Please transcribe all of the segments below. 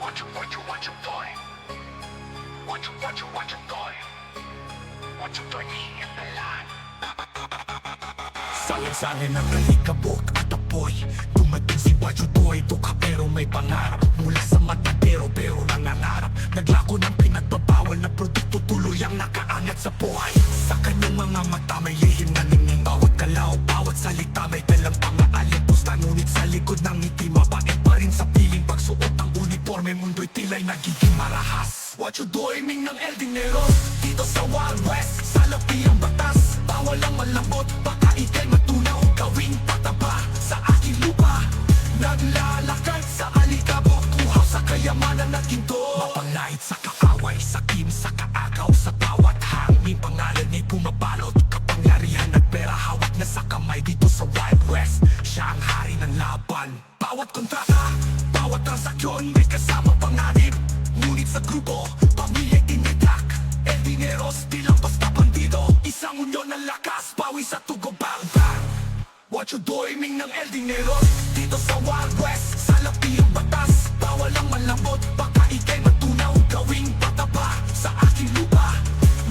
What you doing? What you doing? What you doing here, Milan? Saling-saling ang alikabok at apoy. Dumating si Wajudoy, duka pero may pangarap. Mula sa mata pero nangangarap. Naglako ng pinagbabawal na produkto, tuloy ang nakaangat sa buhay. Sa kanyang mga mata may lihim na ningning. Bawat galaw, bawat salita may dalang pang-aalitos na. Ngunit sa likod ng ngiti mabait pa rin sa piling. Pagsuot ng uniforme, mundo'y tila'y nagiging marahas. Wajudoy Ming ng El Dinero, dito sa Wild West. Sa lapi ang batas, bawal ang malambot. Baka ika'y matunaw, gawing pataba sa aking lupa. Naglalakad sa alikabok, kuhaw sa kayamanan at ginto. Mapangait sa kaaway, sakim sa kaagaw. Sa bawat hangin pangalan ay bumabalot. Kapangyarihan at pera hawak na sa kamay. Dito sa Wild West, siya ang hari ng laban. Bawat kontrata, bawat transaksyon may kasamang panganib. Ngunit sa grupo, pamilya'y tinitak. El Dineros, di lang basta bandido. Isang unyon ng lakas, bawi sa tugo bang-bang. Wajudoy Ming ng El Dineros, dito sa Wild West. Sa lapi ang batas, bawal ang malambot. Baka ika'y matunaw, gawing pataba sa aking lupa.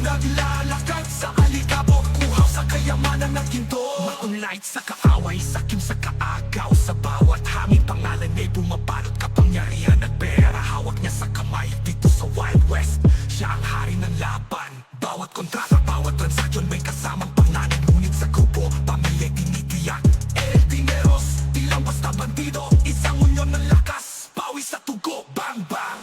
Naglalakad sa alikabok, kuhaw sa kayamanan at ginto. Maunlait sa kaaway, sakim sa kaagaw. Sa bawat hangin pangalan ay bumabalot. Kapangyarihan at pera hawak niya sa kamay. Dito sa Wild West, siya ang hari ng laban. Bawat kontrata, bawat transaksyon may kasamang panganib. Ngunit sa grupo, pamilya'y tinitiyak. El Dineros, di lang basta bandido. Isang unyon ng lakas, bawi sa tugo, bang bang.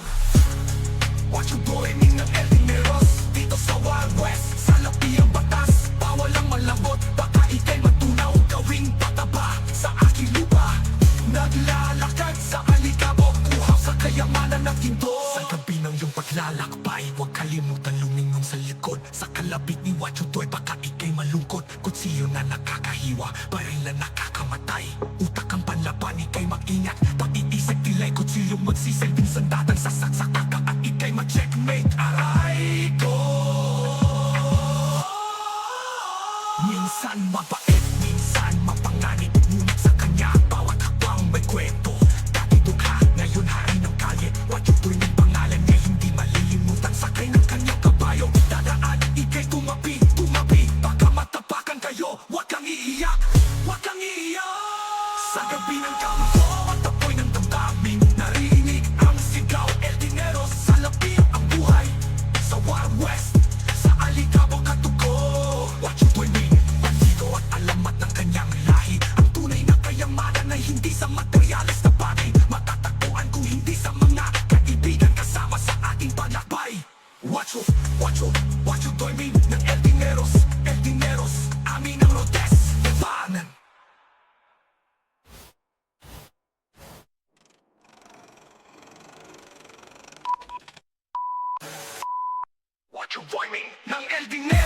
Wajudoy Ming ng El Dineros, dito sa Wild West. Sa lapi ang batas, bawal ang malambot. Baka ika'y matunaw, gawing pataba sa aking lupa. Naglalakad sa alikabok, kuhaw sa kayamanan at ginto. Sa gabi ng iyong paglalakbay, huwag kalimutan lumingon sa likod. Sa kalapit ni Wajudoy, baka ika'y malungkot. Kutsilyo na nakakahiwa, baril na nakakamatay. Utak ang panlaban, ika'y mag-ingat. Pag-iisip tila'y kutsilyong magsisilbing sandatang sasaksak ka at ika'y mag-checkmate. Aray ko! Minsan mabait, minsan mapanganib. Ngunit sa kanya, bawat hakbang may kwento. Dati dukha, ngayon hari ng kalye. Wajudoy ng pangalan niya, hindi malilimutan. Sakay ng kanyang kabayo, dadaan, ika'y tumabi. Baka matapakan kayo, huwag kang iiyak. Huwag kang iiyak. Sa gabi ng kampo at apoy ng damdamin, narinig ang sigaw. El Dineros, sa lapi ang buhay. Sa Wild West, sa alikabok at tugo. Wajudoy Ming, bandido at alamat ng kanyang lahi. Ang tunay na kayamanan ay hindi sa materyales na bagay. Matatagpuan kung hindi sa mga kaibigan kasama sa ating panakbay. Wajudoy Ming ng El Dineros. El Dineros, amin ang Rodes, labanan. Wajudoy Ming ng El Dineros.